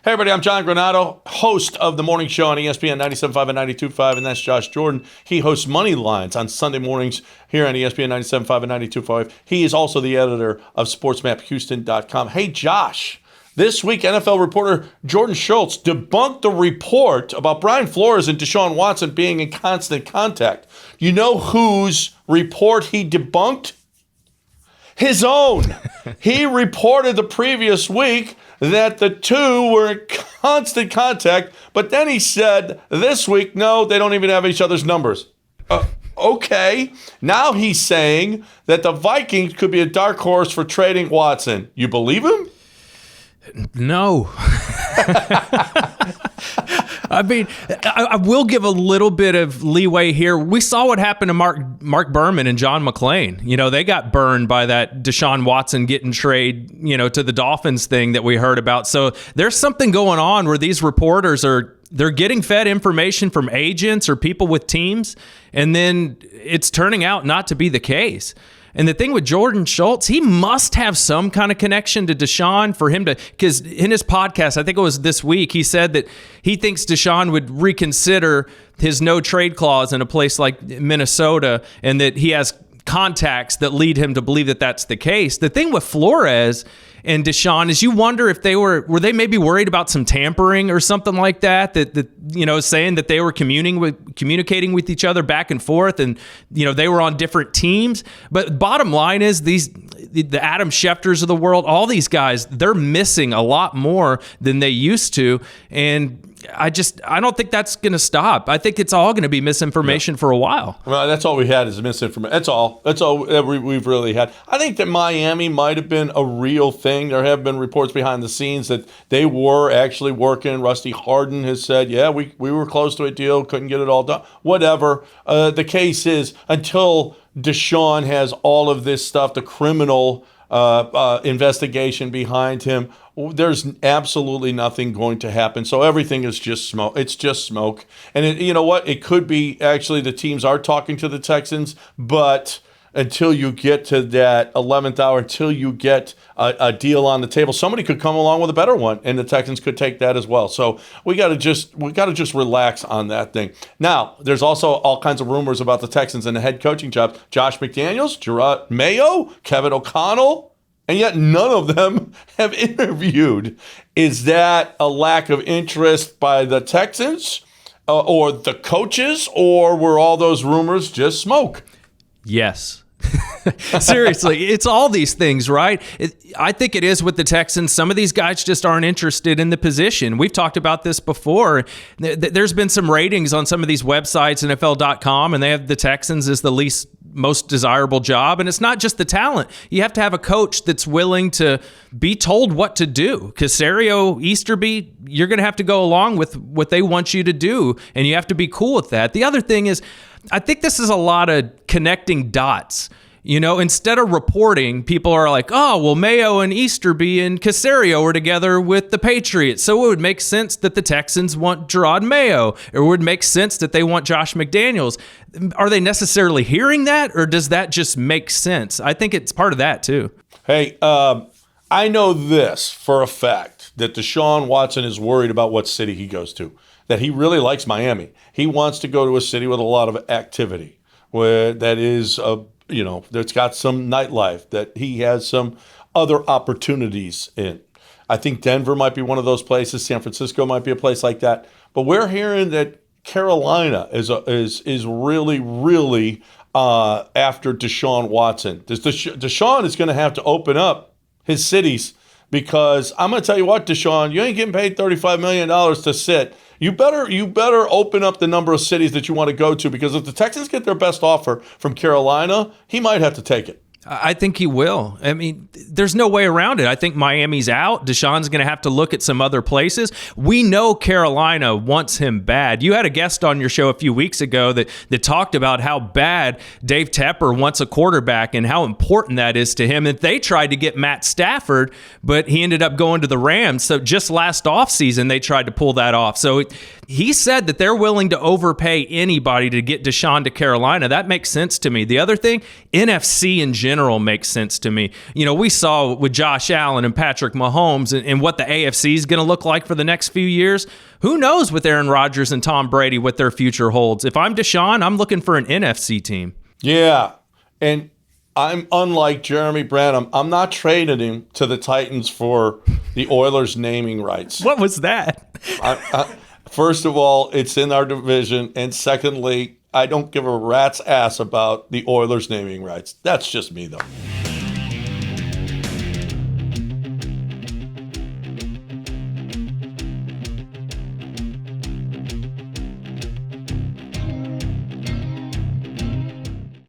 Hey, everybody, I'm John Granato, host of the morning show on ESPN 97.5 and 92.5, and that's Josh Jordan. He hosts Money Lines on Sunday mornings here on ESPN 97.5 and 92.5. He is also the editor of SportsMapHouston.com. Hey, Josh, this week NFL reporter Jordan Schultz debunked the report about Brian Flores and Deshaun Watson being in constant contact. You know whose report he debunked? His own. He reported the previous week that the two were in constant contact, but then he said this week, no, they don't even have each other's numbers. Okay. Now he's saying that the Vikings could be a dark horse for trading Watson. You believe him? No. I mean, I will give a little bit of leeway here. We saw what happened to Mark Berman and John McClain. You know, they got burned by that Deshaun Watson getting trade, to the Dolphins thing that we heard about. So there's something going on where these reporters they're getting fed information from agents or people with teams, and then it's turning out not to be the case. And the thing with Jordan Schultz, he must have some kind of connection to Deshaun for him to, because in his podcast, I think it was this week, he said that he thinks Deshaun would reconsider his no trade clause in a place like Minnesota, and that he has contacts that lead him to believe that that's the case. The thing with Flores and Deshaun is you wonder if they were they maybe worried about some tampering or something like that saying that they were communicating with each other back and forth, and they were on different teams. But bottom line is the Adam Schefters of the world, all these guys, they're missing a lot more than they used to, and I don't think that's going to stop. I think it's all going to be misinformation for a while. Well, that's all we had is misinformation. That's all we've really had. I think that Miami might have been a real thing. There have been reports behind the scenes that they were actually working. Rusty Harden has said, yeah, we were close to a deal, couldn't get it all done. Whatever. The case is, until Deshaun has all of this stuff, the criminal investigation behind him, there's absolutely nothing going to happen. So everything is just smoke. It's just smoke. And you know what? It could be actually the teams are talking to the Texans, but until you get to that 11th hour, until you get a deal on the table, somebody could come along with a better one, and the Texans could take that as well. So we got to just relax on that thing. Now, there's also all kinds of rumors about the Texans and the head coaching job. Josh McDaniels, Gerard Mayo, Kevin O'Connell, and yet none of them have interviewed. Is that a lack of interest by the Texans or the coaches, or were all those rumors just smoke? Yes. Seriously, it's all these things, right? I think it is with the Texans. Some of these guys just aren't interested in the position. We've talked about this before. There's been some ratings on some of these websites, NFL.com, and they have the Texans as the most desirable job. And it's not just the talent. You have to have a coach that's willing to be told what to do. Caserio, Easterby, you're going to have to go along with what they want you to do, and you have to be cool with that. The other thing is, I think this is a lot of connecting dots. Instead of reporting, people are like, oh, well, Mayo and Easterby and Caserio were together with the Patriots, so it would make sense that the Texans want Gerard Mayo, or it would make sense that they want Josh McDaniels. Are they necessarily hearing that, or does that just make sense? I think it's part of that, too. Hey, I know this for a fact, that Deshaun Watson is worried about what city he goes to, that he really likes Miami. He wants to go to a city with a lot of activity, where that is that's got some nightlife, that he has some other opportunities in. I think Denver might be one of those places. San Francisco might be a place like that. But we're hearing that Carolina is really, really after Deshaun Watson. Deshaun is going to have to open up his cities, because I'm going to tell you what, Deshaun, you ain't getting paid $35 million to sit. You better open up the number of cities that you want to go to, because if the Texans get their best offer from Carolina, he might have to take it. I think he will. I mean, there's no way around it. I think Miami's out. Deshaun's going to have to look at some other places. We know Carolina wants him bad. You had a guest on your show a few weeks ago that talked about how bad Dave Tepper wants a quarterback and how important that is to him. And they tried to get Matt Stafford, but he ended up going to the Rams. So just last offseason, they tried to pull that off. So he said that they're willing to overpay anybody to get Deshaun to Carolina. That makes sense to me. The other thing, NFC in general, general makes sense to me. We saw with Josh Allen and Patrick Mahomes and what the AFC is going to look like for the next few years. Who knows with Aaron Rodgers and Tom Brady what their future holds? If I'm Deshaun, I'm looking for an NFC team. Yeah, and I'm unlike Jeremy Branham. I'm not trading him to the Titans for the Oilers naming rights. What was that? First of all, it's in our division, and secondly, I don't give a rat's ass about the Oilers naming rights. That's just me, though.